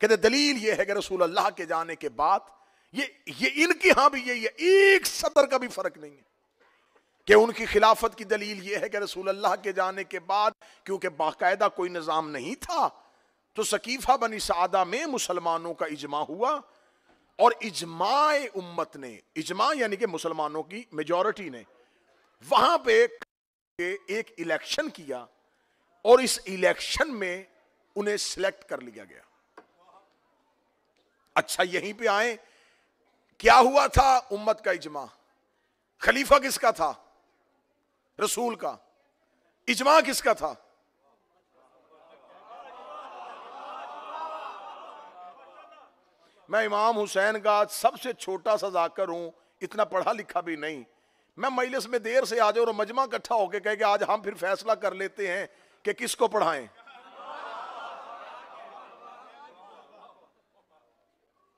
کہتے دلیل یہ ہے کہ رسول اللہ کے جانے کے بعد یہ ان کی ہاں بھی یہی ہے، ایک سطر کا بھی فرق نہیں ہے کہ ان کی خلافت کی دلیل یہ ہے کہ رسول اللہ کے جانے کے بعد کیونکہ باقاعدہ کوئی نظام نہیں تھا تو سقیفہ بنی سعدہ میں مسلمانوں کا اجماع ہوا، اور اجماع امت نے، اجماع یعنی کہ مسلمانوں کی میجورٹی نے وہاں پہ ایک الیکشن کیا، اور اس الیکشن میں انہیں سلیکٹ کر لیا گیا۔ اچھا یہیں پہ آئیں، کیا ہوا تھا؟ امت کا اجماع۔ خلیفہ کس کا تھا؟ رسول کا۔ اجماع کس کا تھا؟ میں امام حسین کا سب سے چھوٹا سا ذاکر ہوں، اتنا پڑھا لکھا بھی نہیں۔ میں مجلس میں دیر سے آ جاؤں اور مجمع اکٹھا ہو کے کہے کہ آج ہم پھر فیصلہ کر لیتے ہیں کہ کس کو پڑھائیں،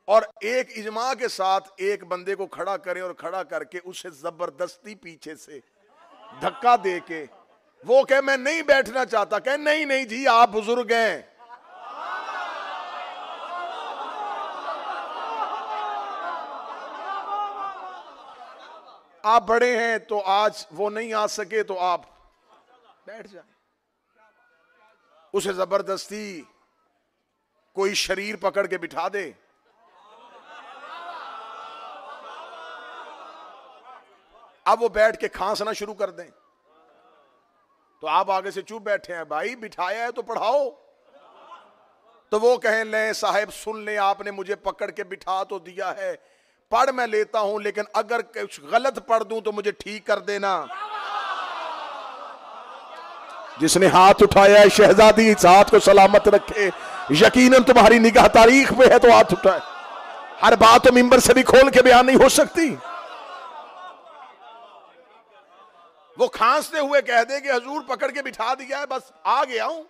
اور ایک اجماع کے ساتھ ایک بندے کو کھڑا کریں اور کھڑا کر کے اسے زبردستی پیچھے سے دھکا دے کے وہ کہے میں نہیں بیٹھنا چاہتا، کہے نہیں نہیں جی آپ بزرگ ہیں، آپ بڑے ہیں تو آج وہ نہیں آ سکے تو آپ بیٹھ جائیں۔ اسے زبردستی کوئی شریر پکڑ کے بٹھا دے، اب وہ بیٹھ کے کھانسنا شروع کر دیں تو آپ آگے سے چپ بیٹھے ہیں، بھائی بٹھایا ہے تو پڑھاؤ، تو وہ کہیں لیں صاحب سن لیں آپ نے مجھے پکڑ کے بٹھا تو دیا ہے، پڑھ میں لیتا ہوں لیکن اگر کچھ غلط پڑھ دوں تو مجھے ٹھیک کر دینا۔ جس نے ہاتھ اٹھایا ہے شہزادی اس ہاتھ کو سلامت رکھے، یقیناً تمہاری نگاہ تاریخ پہ ہے تو ہاتھ اٹھائے۔ ہر بات تو ممبر سے بھی کھول کے بیان نہیں ہو سکتی۔ وہ کھانستے ہوئے کہہ دے کہ حضور پکڑ کے بٹھا دیا ہے، بس آ گیا ہوں،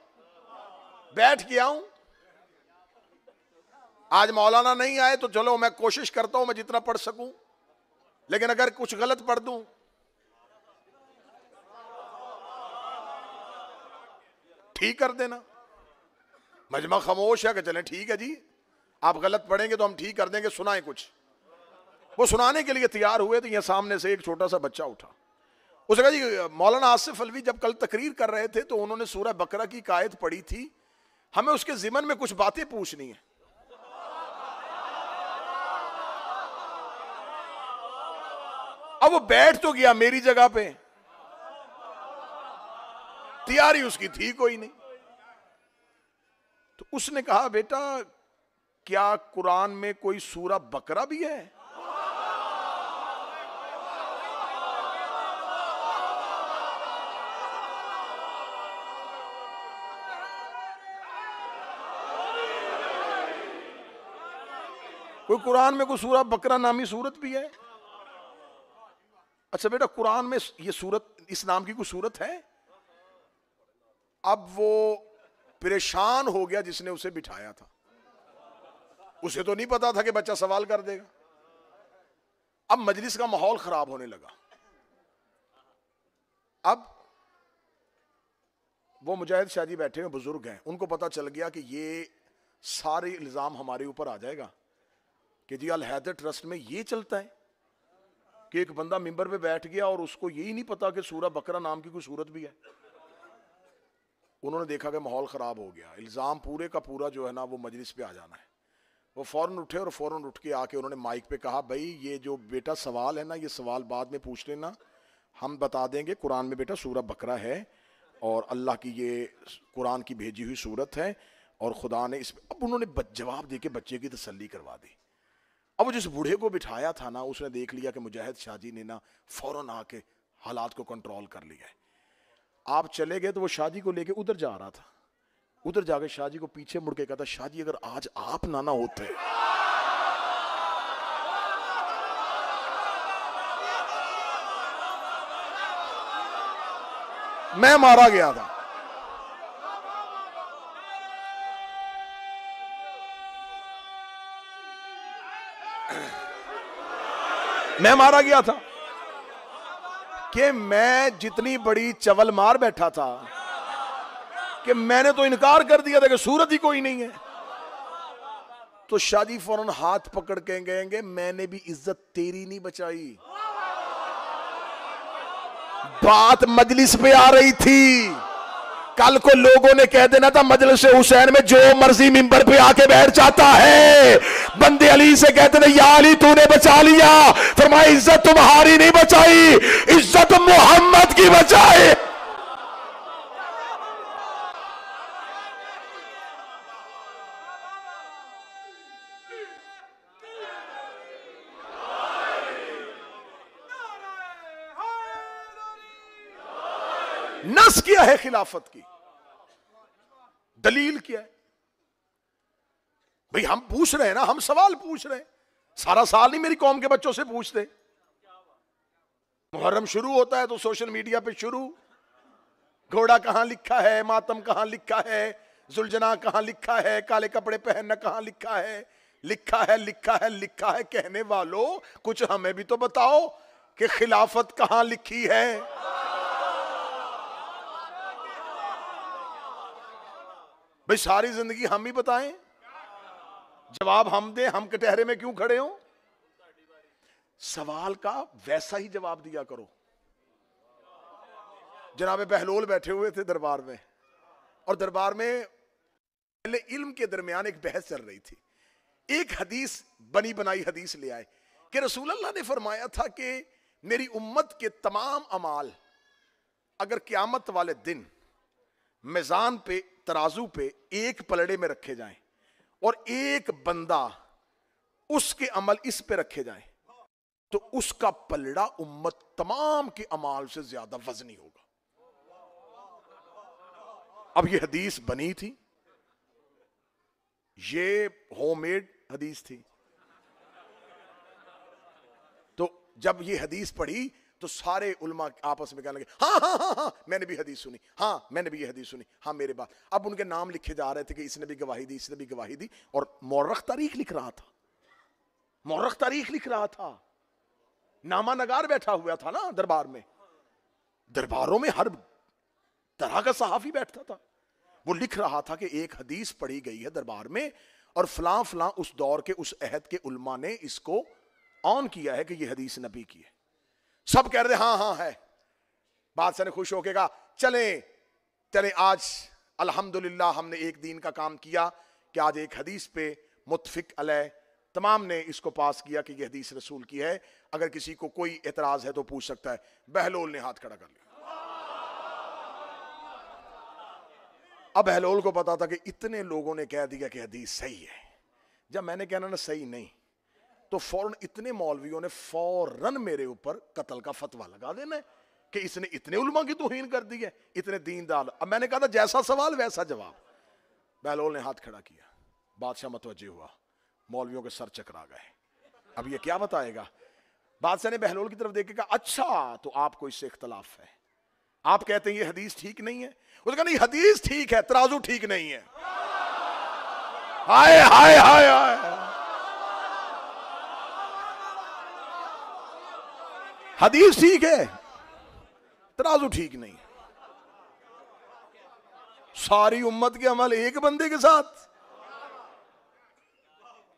بیٹھ گیا ہوں، آج مولانا نہیں آئے تو چلو میں کوشش کرتا ہوں میں جتنا پڑھ سکوں، لیکن اگر کچھ غلط پڑھ دوں ٹھیک کر دینا۔ مجمع خاموش ہے کہ چلیں ٹھیک ہے جی آپ غلط پڑھیں گے تو ہم ٹھیک کر دیں گے، سنائیں کچھ۔ وہ سنانے کے لیے تیار ہوئے تو یہ سامنے سے ایک چھوٹا سا بچہ اٹھا، اس نے کہا جی مولانا آصف الوی جب کل تقریر کر رہے تھے تو انہوں نے سورہ بقرہ کی آیت پڑھی تھی، ہمیں اس کے ضمن میں کچھ باتیں پوچھنی ہیں۔ اب وہ بیٹھ تو گیا میری جگہ پہ، تیاری اس کی تھی کوئی نہیں، تو اس نے کہا بیٹا کیا قرآن میں کوئی سورہ بقرہ بھی ہے؟ کوئی قرآن میں کوئی سورہ بقرہ نامی سورت بھی ہے؟ اچھا بیٹا قرآن میں یہ سورت اس نام کی کوئی سورت ہے؟ اب وہ پریشان ہو گیا جس نے اسے بٹھایا تھا، اسے تو نہیں پتا تھا کہ بچہ سوال کر دے گا۔ اب مجلس کا ماحول خراب ہونے لگا، اب وہ مجاہد شاہ جی بیٹھے ہوئے بزرگ ہیں، ان کو پتا چل گیا کہ یہ سارے الزام ہمارے اوپر آ جائے گا کہ جی الحیدر ٹرسٹ میں یہ چلتا ہے کہ ایک بندہ ممبر پہ بیٹھ گیا اور اس کو یہی نہیں پتا کہ سورہ بقرہ نام کی کوئی سورت بھی ہے۔ انہوں نے دیکھا کہ ماحول خراب ہو گیا، الزام پورے کا پورا جو ہے نا وہ مجلس پہ آ جانا ہے۔ وہ فوراً اٹھے اور فوراً اٹھ کے آ کے انہوں نے مائک پہ کہا بھائی یہ جو بیٹا سوال ہے نا یہ سوال بعد میں پوچھ لینا، ہم بتا دیں گے قرآن میں بیٹا سورہ بقرہ ہے اور اللہ کی یہ قرآن کی بھیجی ہوئی سورت ہے اور خدا نے اس اب انہوں نے جواب دے کے بچے کی تسلی کروا دی۔ اب وہ جس بوڑھے کو بٹھایا تھا نا اس نے دیکھ لیا کہ مجاہد شاہ جی نے نا فوراً آ کے حالات کو کنٹرول کر لیا ہے۔ آپ چلے گئے تو وہ شاہ جی کو لے کے ادھر جا رہا تھا، ادھر جا کے شاہ جی کو پیچھے مڑ کے کہتا شاہ جی اگر آج آپ نہ ہوتے میں مارا گیا تھا۔ میں مارا گیا تھا کہ میں جتنی بڑی چول مار بیٹھا تھا کہ میں نے تو انکار کر دیا تھا کہ سورت ہی کوئی نہیں ہے۔ تو شاہ جی فوراً ہاتھ پکڑ کے کہیں گے میں نے بھی عزت تیری نہیں بچائی. بات مجلس پہ آ رہی تھی. کل کو لوگوں نے کہہ دینا تھا مجلس حسین میں جو مرضی منبر پہ آ کے بیٹھ جاتا ہے. بندے علی سے کہتے ہیں یا علی تو نے بچا لیا. فرمایا عزت تمہاری نہیں بچائی, عزت محمد کی بچائے. نس کیا ہے خلافت کی, دلیل کیا ہے؟ بھئی ہم پوچھ رہے ہیں نا, ہم سوال پوچھ رہے ہیں. سارا سال نہیں میری قوم کے بچوں سے پوچھتے. محرم شروع ہوتا ہے تو سوشل میڈیا پہ شروع, گھوڑا کہاں لکھا ہے, ماتم کہاں لکھا ہے, ذوالجناح کہاں لکھا ہے, کالے کپڑے پہننا کہاں لکھا ہے. لکھا ہے لکھا ہے لکھا ہے کہنے والوں کچھ ہمیں بھی تو بتاؤ کہ خلافت کہاں لکھی ہے. بھئی ساری زندگی ہم ہی بتائیں, جواب ہم دیں, ہم کٹہرے میں کیوں کھڑے ہوں؟ سوال کا ویسا ہی جواب دیا کرو. جناب بہلول بیٹھے ہوئے تھے دربار میں, اور دربار میں اہل علم کے درمیان ایک بحث چل رہی تھی. ایک حدیث بنی بنائی حدیث لے آئے کہ رسول اللہ نے فرمایا تھا کہ میری امت کے تمام اعمال اگر قیامت والے دن میزان پہ ترازو پہ ایک پلڑے میں رکھے جائیں اور ایک بندہ اس کے عمل اس پہ رکھے جائیں تو اس کا پلڑا امت تمام کے اعمال سے زیادہ وزنی ہوگا. اب یہ حدیث بنی تھی, یہ ہوم میڈ حدیث تھی. تو جب یہ حدیث پڑھی تو سارے علماء آپس میں کہنے لگے ہاں ہاں ہاں ہاں میں نے بھی حدیث سنی, ہاں میں نے بھی یہ حدیث سنی, ہاں میرے بات. اب ان کے نام لکھے جا رہے تھے کہ اس نے بھی گواہی دی, اس نے بھی گواہی دی, اور مورخ تاریخ لکھ رہا تھا, مورخ تاریخ لکھ رہا تھا. نامہ نگار بیٹھا ہوا تھا نا دربار میں, درباروں میں ہر طرح کا صحافی بیٹھتا تھا. وہ لکھ رہا تھا کہ ایک حدیث پڑھی گئی ہے دربار میں اور فلاں فلاں اس دور کے اس عہد کے علماء نے اس کو آن کیا ہے کہ یہ حدیث نبی کی ہے. سب کہہ رہے ہاں ہاں ہے. بادشاہ نے خوش ہو کے کہا چلیں آج الحمدللہ ہم نے ایک دین کا کام کیا کہ آج ایک حدیث پہ متفق علیہ تمام نے اس کو پاس کیا کہ یہ حدیث رسول کی ہے, اگر کسی کو کوئی اعتراض ہے تو پوچھ سکتا ہے. بہلول نے ہاتھ کھڑا کر لیا. اب بہلول کو پتا تھا کہ اتنے لوگوں نے کہہ دیا کہ حدیث صحیح ہے. جب میں نے کہنا نا صحیح نہیں تو فوراً اتنے مولویوں نے فوراً میرے اوپر قتل کا فتویٰ لگا دینا ہے کہ اس نے اتنے علماء کی توہین کر دی ہے, اتنے دیندار. اب میں نے کہا تھا جیسا سوال ویسا جواب. بہلول نے ہاتھ کھڑا کیا, بادشاہ متوجہ ہوا, مولویوں کے سر چکرا گئے. اب یہ کیا بتائے گا؟ بادشاہ نے بہلول کی طرف دیکھ کے کہا اچھا تو آپ کو اس سے اختلاف ہے, آپ کہتے ہیں یہ حدیث ٹھیک نہیں ہے. اس نے کہا نہیں حدیث ٹھیک ہے, ترازو ٹھیک نہیں ہے. ہائے ہائے ہائے ہائے, حدیث ٹھیک ہے, ترازو ٹھیک نہیں. ساری امت کے عمل ایک بندے کے ساتھ.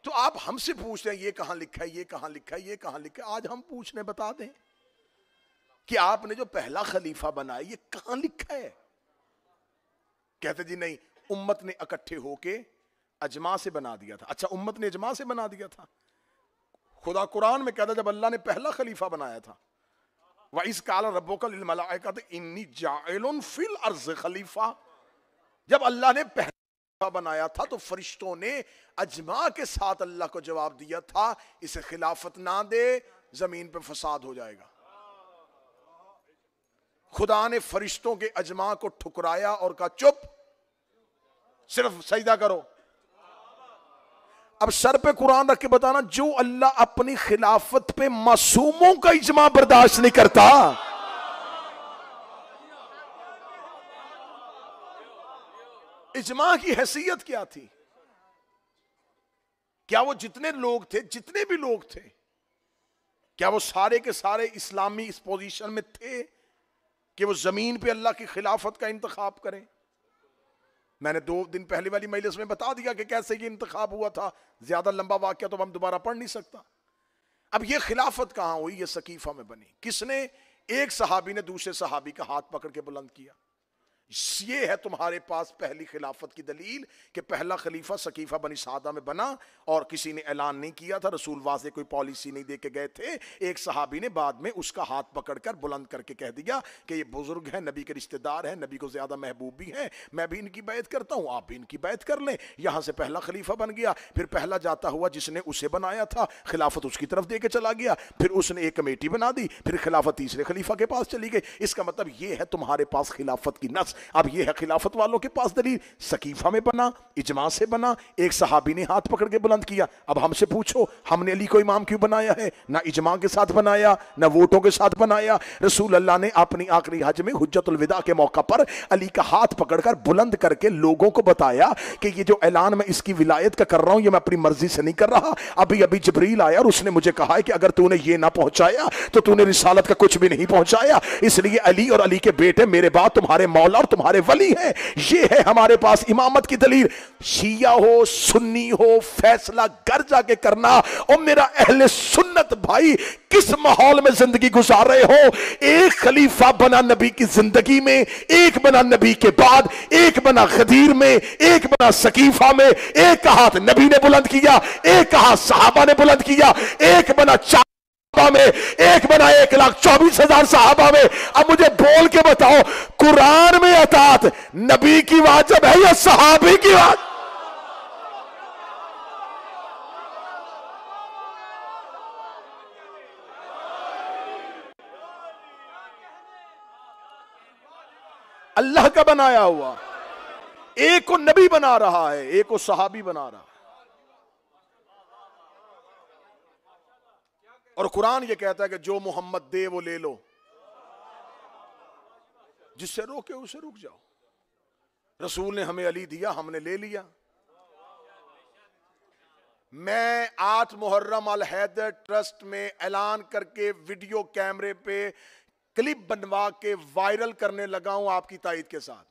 تو آپ ہم سے پوچھ رہے ہیں یہ کہاں لکھا ہے, یہ کہاں لکھا ہے, یہ کہاں لکھا ہے. آج ہم پوچھنے بتا دیں کہ آپ نے جو پہلا خلیفہ بنایا یہ کہاں لکھا ہے. کہتے جی نہیں, امت نے اکٹھے ہو کے اجماع سے بنا دیا تھا. اچھا امت نے اجماع سے بنا دیا تھا. خدا قرآن میں کہتا جب اللہ نے پہلا خلیفہ بنایا تھا وَإِذْ قَالَ رَبُّكَ لِلْمَلَائِكَةِ إِنِّي جَاعِلٌ فِي الْأَرْضِ خلیفہ, جب اللہ نے پہلا خلیفہ بنایا تھا تو فرشتوں نے اجماع کے ساتھ اللہ کو جواب دیا تھا اسے خلافت نہ دے, زمین پہ فساد ہو جائے گا. خدا نے فرشتوں کے اجماع کو ٹھکرایا اور کہا چپ, صرف سجدہ کرو. اب سر پہ قرآن رکھ کے بتانا جو اللہ اپنی خلافت پہ معصوموں کا اجماع برداشت نہیں کرتا. اجماع کی حیثیت کیا تھی؟ کیا وہ جتنے لوگ تھے, جتنے بھی لوگ تھے, کیا وہ سارے کے سارے اسلامی اس پوزیشن میں تھے کہ وہ زمین پہ اللہ کی خلافت کا انتخاب کریں؟ میں نے 2 دن پہلے والی مجلس میں بتا دیا کہ کیسے یہ انتخاب ہوا تھا، زیادہ لمبا واقعہ تو ہم دوبارہ پڑھ نہیں سکتا۔ اب یہ خلافت کہاں ہوئی؟ یہ سقیفہ میں بنی۔ کس نے؟ ایک صحابی نے دوسرے صحابی کا ہاتھ پکڑ کے بلند کیا۔ یہ ہے تمہارے پاس پہلی خلافت کی دلیل کہ پہلا خلیفہ سقیفہ بنی سعدہ میں بنا، اور کسی نے اعلان نہیں کیا تھا، رسول واضح کوئی پالیسی نہیں دے کے گئے تھے، ایک صحابی نے بعد میں اس کا ہاتھ پکڑ کر بلند کر کے کہہ دیا کہ یہ بزرگ ہیں، نبی کے رشتہ دار ہیں، نبی کو زیادہ محبوب بھی ہیں، میں بھی ان کی بیعت کرتا ہوں، آپ بھی ان کی بیعت کر لیں۔ یہاں سے پہلا خلیفہ بن گیا۔ پھر پہلا جاتا ہوا جس نے اسے بنایا تھا خلافت اس کی طرف دے کے چلا گیا، پھر اس نے ایک کمیٹی بنا دی، پھر خلافت تیسرے خلیفہ کے پاس چلی گئی۔ اس کا مطلب یہ ہے تمہارے پاس خلافت کی نص۔ اب یہ ہے خلافت والوں کے پاس دلیل، سقیفہ میں بنا، اجماع سے بنا، ایک صحابی نے ہاتھ پکڑ کے بلند کیا۔ اب ہم سے پوچھو ہم نے علی کو امام کیوں بنایا ہے؟ نہ اجماع کے ساتھ بنایا، نہ ووٹوں کے ساتھ بنایا۔ رسول اللہ نے اپنی آخری حج میں حجت الوداع کے موقع پر علی کا ہاتھ پکڑ کر بلند کر کے لوگوں کو بتایا کہ یہ جو اعلان میں اس کی ولایت کا کر رہا ہوں یہ میں اپنی مرضی سے نہیں کر رہا، ابھی جبریل آیا اور اس نے مجھے کہا ہے کہ اگر تو نے یہ نہ پہنچایا تو تو نے رسالت کا کچھ بھی نہیں پہنچایا، اس لیے علی اور علی کے بیٹے میرے بعد تمہارے مولا اور تمہارے ولی ہیں۔ یہ ہے ہمارے پاس امامت کی دلیل۔ شیعہ ہو سنی ہو فیصلہ گھر جا کے کرنا۔ اور میرا اہل سنت بھائی کس ماحول میں زندگی گزار رہے ہو؟ ایک خلیفہ بنا نبی کی زندگی میں، ایک بنا نبی کے بعد، ایک بنا غدیر میں، ایک بنا سقیفہ میں، ایک کا ہاتھ نبی نے بلند کیا، ایک کا ہاتھ صحابہ نے بلند کیا، ایک بنا میں، ایک بنا 1,24,000 صحابہ میں۔ اب مجھے بول کے بتاؤ قرآن میں اطاعت نبی کی واجب ہے یا صحابی کی واجب؟ اللہ کا بنایا ہوا، ایک کو نبی بنا رہا ہے، ایک کو صحابی بنا رہا ہے۔ اور قرآن یہ کہتا ہے کہ جو محمد دے وہ لے لو، جس سے روکے اسے رک جاؤ۔ رسول نے ہمیں علی دیا، ہم نے لے لیا۔ میں 8 محرم الحیدر ٹرسٹ میں اعلان کر کے ویڈیو کیمرے پہ کلپ بنوا کے وائرل کرنے لگا ہوں آپ کی تائید کے ساتھ۔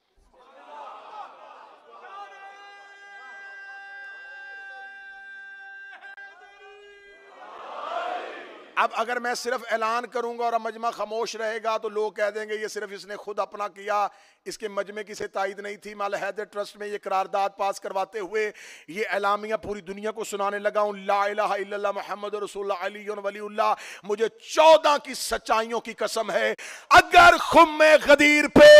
اب اگر میں صرف اعلان کروں گا اور مجمع خاموش رہے گا تو لوگ کہہ دیں گے یہ صرف اس نے خود اپنا کیا، اس کے مجمع کی سے تائید نہیں تھی۔ میں الحیدر ٹرسٹ میں یہ قرارداد پاس کرواتے ہوئے یہ اعلامیہ پوری دنیا کو سنانے لگا ہوں، لا الہ الا اللہ محمد رسول اللہ علی ولی اللہ۔ مجھے 14 کی سچائیوں کی قسم ہے، اگر خم غدیر پہ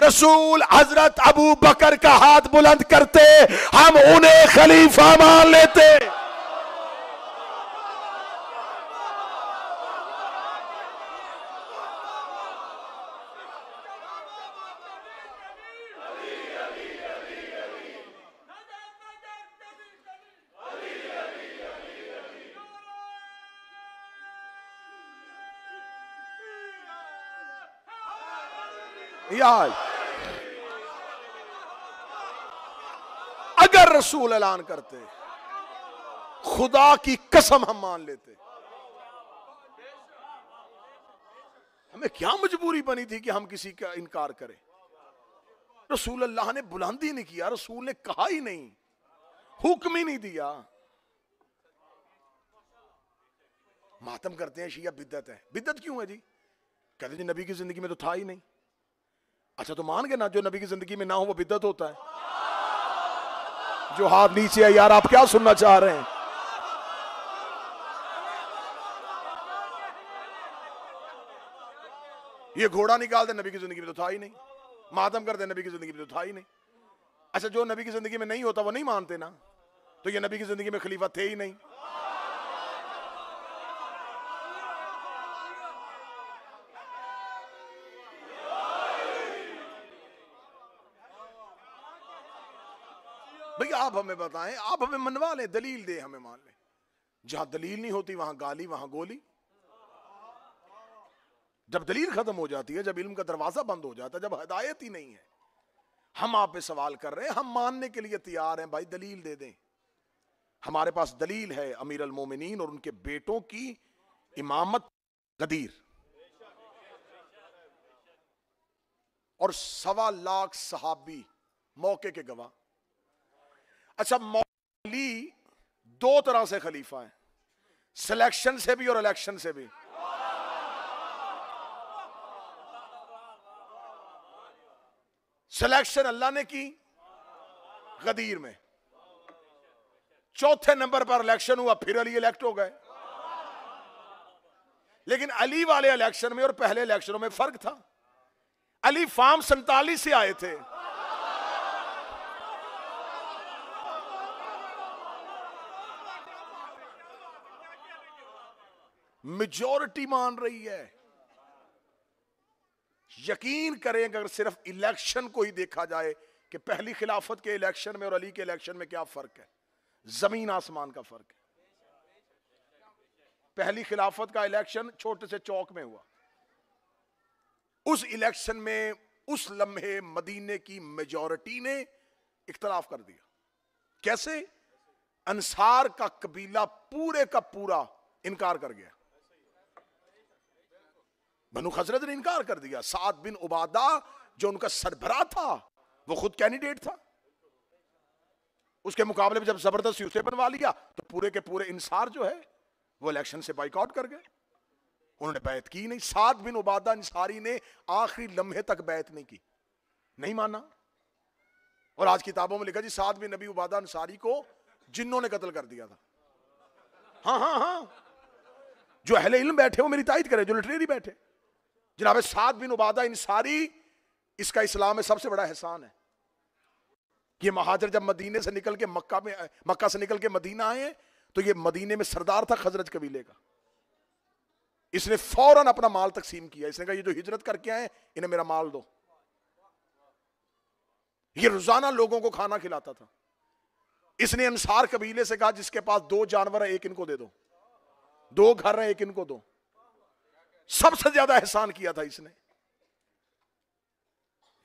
رسول حضرت ابو بکر کا ہاتھ بلند کرتے ہم انہیں خلیفہ مان لیتے۔ اگر رسول اعلان کرتے خدا کی قسم ہم مان لیتے۔ ہمیں کیا مجبوری بنی تھی کہ ہم کسی کا انکار کریں؟ رسول اللہ نے بلند ہی نہیں کیا، رسول نے کہا ہی نہیں، حکم ہی نہیں دیا۔ ماتم کرتے ہیں شیعہ بدعت ہے۔ بدعت کیوں ہے جی؟ کہتے ہیں نبی کی زندگی میں تو تھا ہی نہیں۔ اچھا تو مان گے نا جو نبی کی زندگی میں نہ ہو وہ بدعت ہوتا ہے؟ جو ہاتھ نیچے ہے یار آپ کیا سننا چاہ رہے ہیں؟ یہ گھوڑا نکال دے نبی کی زندگی میں تو تھا ہی نہیں، ماتم کر دے نبی کی زندگی میں تو تھا ہی نہیں۔ اچھا جو نبی کی زندگی میں نہیں ہوتا وہ نہیں مانتے نا، تو یہ نبی کی زندگی میں خلیفہ تھے ہی نہیں۔ بھئی آپ ہمیں بتائیں، آپ ہمیں منوا لیں، دلیل دیں، ہمیں مان لیں۔ جہاں دلیل نہیں ہوتی وہاں گالی وہاں گولی۔ جب دلیل ختم ہو جاتی ہے، جب علم کا دروازہ بند ہو جاتا ہے، جب ہدایت ہی نہیں ہے، ہم آپ پہ سوال کر رہے ہیں، ہم ماننے کے لیے تیار ہیں، بھائی دلیل دے دیں۔ ہمارے پاس دلیل ہے امیر المومنین اور ان کے بیٹوں کی امامت غدیر، اور 1.25 لاکھ صحابی موقع کے گواہ. اچھا مولا علی دو طرح سے خلیفہ ہیں, سلیکشن سے بھی اور الیکشن سے بھی. سلیکشن اللہ نے کی غدیر میں, چوتھے نمبر پر الیکشن ہوا, پھر علی الیکٹ ہو گئے. لیکن علی والے الیکشن میں اور پہلے الیکشنوں میں فرق تھا. علی فارم 47 سے آئے تھے, میجورٹی مان رہی ہے. یقین کریں کہ اگر صرف الیکشن کو ہی دیکھا جائے کہ پہلی خلافت کے الیکشن میں اور علی کے الیکشن میں کیا فرق ہے, زمین آسمان کا فرق ہے. پہلی خلافت کا الیکشن چھوٹے سے چوک میں ہوا, اس الیکشن میں اس لمحے مدینے کی میجورٹی نے اختلاف کر دیا. کیسے؟ انصار کا قبیلہ پورے کا پورا انکار کر گیا, بنو خزرج نے انکار کر دیا. سعد بن عبادہ جو ان کا سربراہ تھا وہ خود کینڈیڈیٹ تھا, اس کے مقابلے میں جب زبردستی اسے بنوا لیا تو پورے کے پورے انصار جو ہے وہ الیکشن سے بائیک آؤٹ کر گئے, انہوں نے بیعت کی نہیں. سعد بن عبادہ انصاری نے آخری لمحے تک بیعت نہیں کی, نہیں مانا. اور آج کتابوں میں لکھا جی سعد بن نبی عبادہ انصاری کو جنوں نے قتل کر دیا تھا. ہاں ہاں ہاں, جو اہل علم بیٹھے وہ میری تائید کرے, جو لٹریری بیٹھے. جناب سعد بن عبادہ انصاری, اس کا اسلام میں سب سے بڑا احسان ہے. یہ مہاجر جب مدینے سے نکل کے مکہ سے نکل کے مدینہ آئے ہیں تو یہ مدینے میں سردار تھا خزرج قبیلے کا. اس نے فوراً اپنا مال تقسیم کیا. اس نے کہا یہ جو ہجرت کر کے آئے انہیں میرا مال دو. یہ روزانہ لوگوں کو کھانا کھلاتا تھا. اس نے انصار قبیلے سے کہا جس کے پاس 2 جانور ہیں ایک ان کو دے دو, 2 گھر ہیں ایک ان کو دو. سب سے زیادہ احسان کیا تھا اس نے.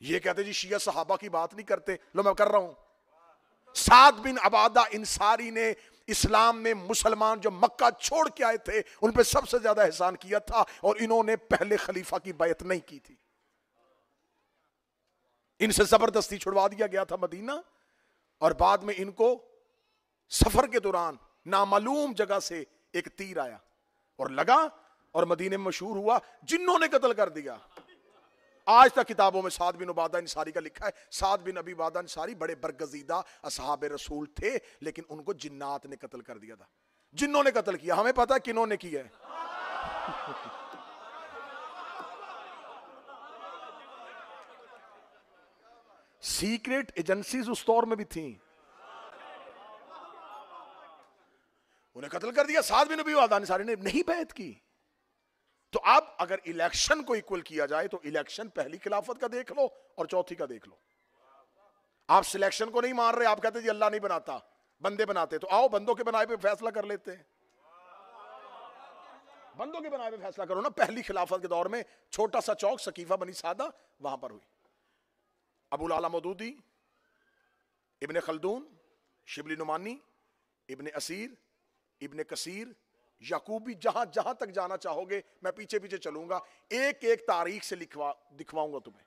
یہ کہتے جی شیعہ صحابہ کی بات نہیں کرتے, لو میں کر رہا ہوں. سعد بن عبادہ انصاری نے اسلام میں مسلمان جو مکہ چھوڑ کے آئے تھے ان پہ سب سے زیادہ احسان کیا تھا, اور انہوں نے پہلے خلیفہ کی بیعت نہیں کی تھی. ان سے زبردستی چھڑوا دیا گیا تھا مدینہ, اور بعد میں ان کو سفر کے دوران نامعلوم جگہ سے ایک تیر آیا اور لگا اور مدینے میں مشہور ہوا, جنوں نے قتل کر دیا. آج تک کتابوں میں سعد بن عبادہ انصاری کا لکھا ہے. سعد بن ابی عبادہ انصاری بڑے برگزیدہ اصحاب رسول تھے, لیکن ان کو جنات نے قتل کر دیا تھا. جنوں نے قتل کیا, ہمیں پتا ہے کنہوں نے کیا ہے. سیکریٹ ایجنسیز اس دور میں بھی تھیں, انہیں قتل کر دیا. سعد بن ابی عبادہ انصاری نے نہیں بیعت کی. تو اب اگر الیکشن کو ایکول کیا جائے تو الیکشن پہلی خلافت کا دیکھ لو اور چوتھی کا دیکھ لو. آپ سلیکشن کو نہیں مان رہے, آپ کہتے جی اللہ نہیں بناتا بندے بناتے, تو آؤ بندوں کے بنائے پہ فیصلہ کر لیتے ہیں. بندوں کے بنائے پہ فیصلہ کرو نا. پہلی خلافت کے دور میں چھوٹا سا چوک سقیفہ بنی سادہ وہاں پر ہوئی. ابو العلا مودودی, ابن خلدون, شبلی نعمانی, ابن اسیر, ابن کثیر, یعقوبی, جہاں جہاں تک جانا چاہو گے میں پیچھے پیچھے چلوں گا, ایک ایک تاریخ سے دکھواؤں گا تمہیں.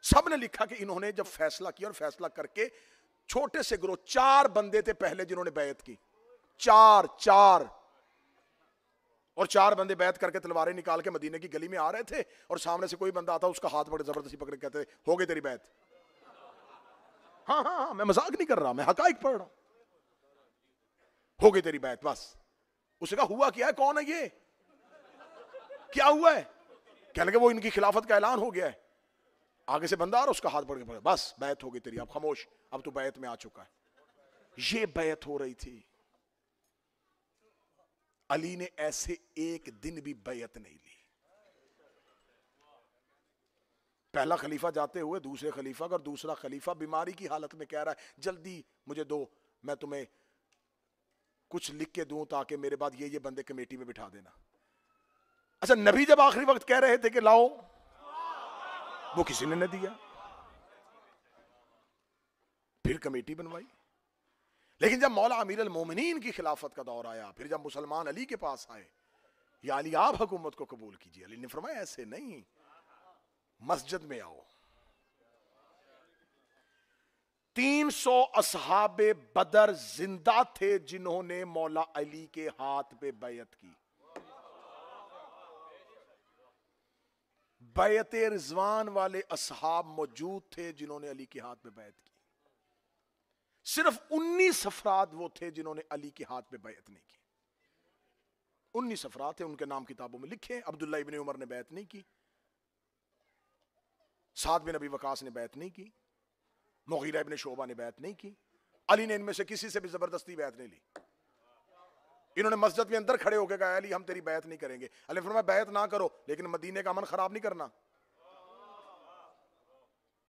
سب نے لکھا کہ انہوں نے جب فیصلہ کیا اور فیصلہ کر کے چھوٹے سے گروہ 4 بندے تھے پہلے جنہوں نے بیعت کی, 4 اور 4 بندے بیعت کر کے تلواریں نکال کے مدینے کی گلی میں آ رہے تھے, اور سامنے سے کوئی بندہ آتا اس کا ہاتھ بڑے زبردستی پکڑ کے کہتے ہو گئی تیری بیعت. ہاں ہاں ہاں, میں مذاق نہیں کر رہا, میں حقائق پڑھ رہا ہوں. ہو گئی تیری بیعت بس. اس نے کہا ہوا کیا ہے, کون ہے یہ, کیا ہوا ہے؟ کہنے لگے وہ ان کی خلافت کا اعلان ہو گیا ہے. آگے سے بندہ آ رہا, اس کا ہاتھ پکڑ کے پڑھا, بس بیعت ہو گئی تیری, اب خاموش, اب تو بیعت میں آ چکا ہے. یہ بیعت ہو رہی تھی. علی نے ایسے ایک دن بھی بیعت نہیں لی. پہلا خلیفہ جاتے ہوئے دوسرے خلیفہ کا, اور دوسرا خلیفہ بیماری کی حالت میں کہہ رہا ہے جلدی مجھے دو, میں تمہیں کچھ لکھ کے دوں تاکہ میرے بعد یہ بندے کمیٹی میں بٹھا دینا. اچھا نبی جب آخری وقت کہہ رہے تھے کہ لاؤ, وہ کسی نے نہ دیا, پھر کمیٹی بنوائی. لیکن جب مولا امیر المومنین کی خلافت کا دور آیا, پھر جب مسلمان علی کے پاس آئے, یا علی آپ حکومت کو قبول کیجئے, علی نے فرمایا ایسے نہیں, مسجد میں آؤ. 300 اصحاب بدر زندہ تھے جنہوں نے مولا علی کے ہاتھ پہ بیعت کی. بیعت رضوان والے اصحاب موجود تھے جنہوں نے علی کے ہاتھ پہ بیعت کی. صرف 19 افراد وہ تھے جنہوں نے علی کے ہاتھ پہ بیعت نہیں کی. 19 افراد تھے, ان کے نام کتابوں میں لکھے. عبداللہ ابن عمر نے بیعت نہیں کی, سعد بن ابی وقاص نے بیعت نہیں کی, مغیرہ ابن شعبہ نے بیعت نہیں کی. علی نے ان میں سے کسی سے بھی زبردستی بیعت نہیں لی. انہوں نے مسجد میں اندر کھڑے ہو کے کہا علی ہم تیری بیعت نہیں کریں گے. علی نے فرمایا بیعت نہ کرو لیکن مدینے کا امن خراب نہیں کرنا.